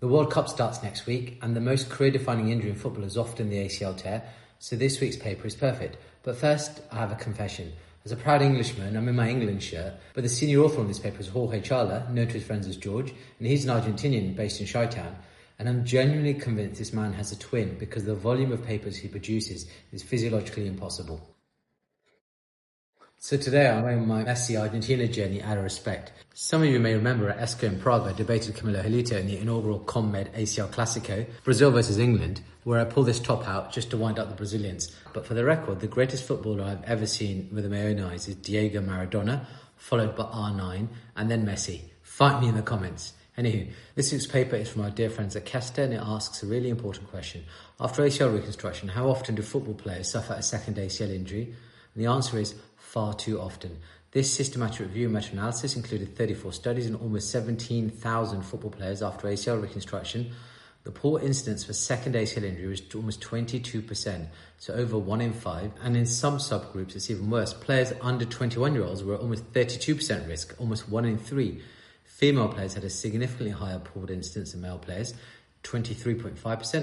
The World Cup starts next week, and the most career-defining injury in football is often the ACL tear, so this week's paper is perfect. But first, I have a confession. As a proud Englishman, I'm in my England shirt, but the senior author on this paper is Jorge Chala, known to his friends as George, and he's an Argentinian based in Chi-Town. And I'm genuinely convinced this man has a twin because the volume of papers he produces is physiologically impossible. So today I'm on my messy Argentina journey out of respect. Some of you may remember at ESCO in Prague I debated Camilo Helito in the inaugural CONMED ACL Classico, Brazil versus England, where I pulled this top out just to wind up the Brazilians. But for the record, the greatest footballer I've ever seen with my own eyes is Diego Maradona, followed by R9 and then Messi. Fight me in the comments. Anywho, this week's paper is from our dear friends at Kester, and it asks a really important question. After ACL reconstruction, how often do football players suffer a second ACL injury? And the answer is far too often. This systematic review and meta-analysis included 34 studies and almost 17,000 football players after ACL reconstruction. The poor incidence for second ACL injury was almost 22%, so over 1 in 5. And in some subgroups, it's even worse. Players under 21-year-olds were almost 32% risk, almost 1 in 3. Female players had a significantly higher poor incidence than male players, 23.5%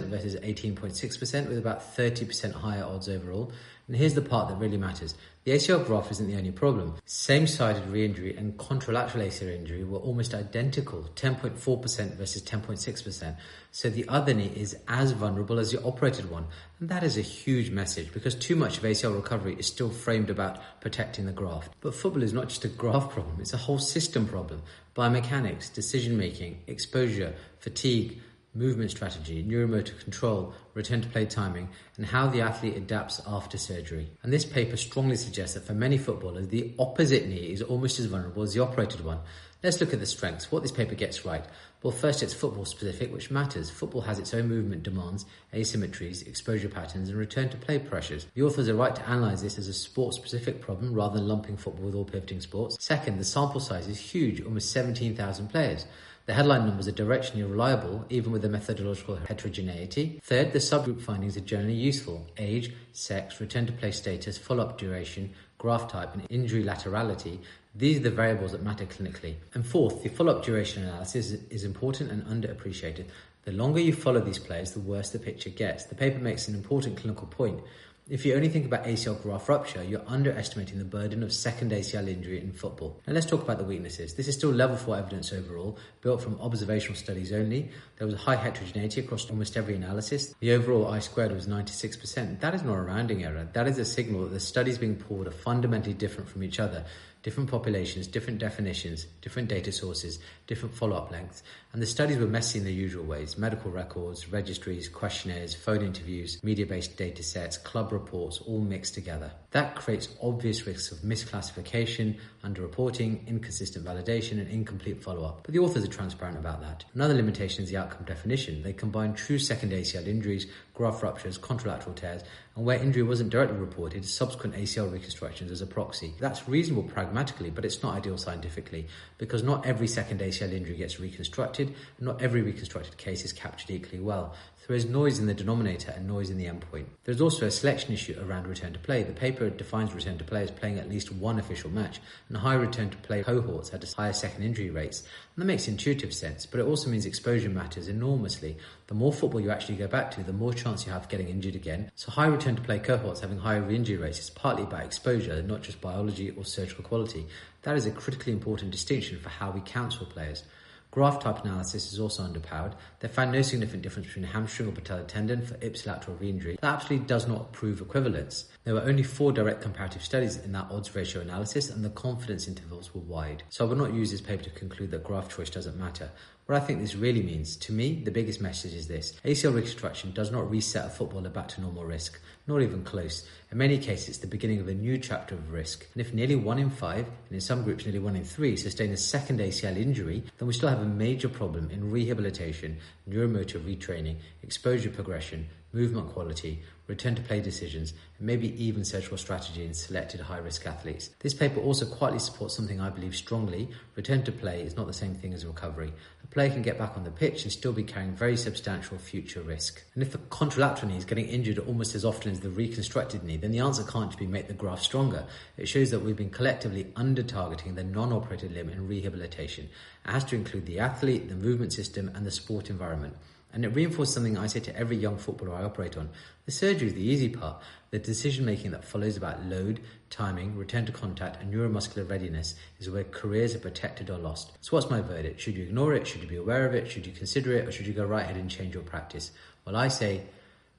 versus 18.6%, with about 30% higher odds overall. And here's the part that really matters. The ACL graft isn't the only problem. Same-sided re-injury and contralateral ACL injury were almost identical, 10.4% versus 10.6%. So the other knee is as vulnerable as the operated one. And that is a huge message because too much of ACL recovery is still framed about protecting the graft. But football is not just a graft problem, it's a whole system problem. Biomechanics, decision-making, exposure, fatigue, movement strategy, neuromotor control, return to play timing, and how the athlete adapts after surgery. And this paper strongly suggests that for many footballers, the opposite knee is almost as vulnerable as the operated one. Let's look at the strengths, what this paper gets right. Well, first, it's football specific, which matters. Football has its own movement demands, asymmetries, exposure patterns, and return to play pressures. The authors are right to analyse this as a sport-specific problem rather than lumping football with all pivoting sports. Second, the sample size is huge, almost 17,000 players. The headline numbers are directionally reliable, even with the methodological heterogeneity. Third, the subgroup findings are generally useful. Age, sex, return to play status, follow-up duration, graft type, and injury laterality. These are the variables that matter clinically. And fourth, the follow-up duration analysis is important and underappreciated. The longer you follow these players, the worse the picture gets. The paper makes an important clinical point. If you only think about ACL graft rupture, you're underestimating the burden of second ACL injury in football. Now let's talk about the weaknesses. This is still level 4 evidence overall, built from observational studies only. There was a high heterogeneity across almost every analysis. The overall I-squared was 96%. That is not a rounding error. That is a signal that the studies being pulled are fundamentally different from each other. Different populations, different definitions, different data sources, different follow-up lengths. And the studies were messy in the usual ways. Medical records, registries, questionnaires, phone interviews, media-based data sets, club reports, all mixed together. That creates obvious risks of misclassification, underreporting, inconsistent validation, and incomplete follow-up. But the authors are transparent about that. Another limitation is the outcome definition. They combine true second ACL injuries, graft ruptures, contralateral tears, and where injury wasn't directly reported, subsequent ACL reconstructions as a proxy. That's reasonable pragmatically, but it's not ideal scientifically, because not every second ACL injury gets reconstructed, and not every reconstructed case is captured equally well. So there's noise in the denominator and noise in the endpoint. There's also a selection issue around return to play. The paper defines return to play as playing at least one official match, and high return to play cohorts had higher second injury rates. And that makes intuitive sense, but it also means exposure matters enormously. The more football you actually go back to, the more chance you have of getting injured again. So high return to play cohorts having higher re-injury rates is partly about exposure, not just biology or surgical quality. That is a critically important distinction for how we counsel players. Graft type analysis is also underpowered. They found no significant difference between hamstring or patellar tendon for ipsilateral re-injury. That absolutely does not prove equivalence. There were only 4 direct comparative studies in that odds ratio analysis, and the confidence intervals were wide. So I will not use this paper to conclude that graft choice doesn't matter. What I think this really means, to me, the biggest message is this. ACL reconstruction does not reset a footballer back to normal risk, not even close. In many cases, it's the beginning of a new chapter of risk. And if nearly 1 in 5, and in some groups nearly 1 in 3, sustain a second ACL injury, then we still have a major problem in rehabilitation, neuromotor retraining, exposure progression, movement quality, return to play decisions, and maybe even surgical strategy in selected high-risk athletes. This paper also quietly supports something I believe strongly: return to play is not the same thing as recovery. A player can get back on the pitch and still be carrying very substantial future risk. And if the contralateral knee is getting injured almost as often as the reconstructed knee, then the answer can't be make the graft stronger. It shows that we've been collectively under-targeting the non-operated limb in rehabilitation. It has to include the athlete, the movement system, and the sport environment. And it reinforces something I say to every young footballer I operate on. The surgery is the easy part. The decision-making that follows about load, timing, return to contact, and neuromuscular readiness is where careers are protected or lost. So what's my verdict? Should you ignore it? Should you be aware of it? Should you consider it? Or should you go right ahead and change your practice? Well, I say,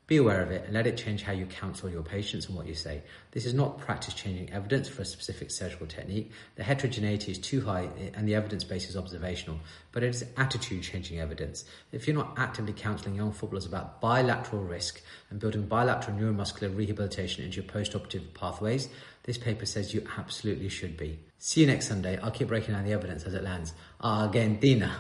be aware of it and let it change how you counsel your patients and what you say. This is not practice-changing evidence for a specific surgical technique. The heterogeneity is too high and the evidence base is observational, but it is attitude-changing evidence. If you're not actively counselling young footballers about bilateral risk and building bilateral neuromuscular rehabilitation into your post-operative pathways, this paper says you absolutely should be. See you next Sunday. I'll keep breaking down the evidence as it lands. Argentina.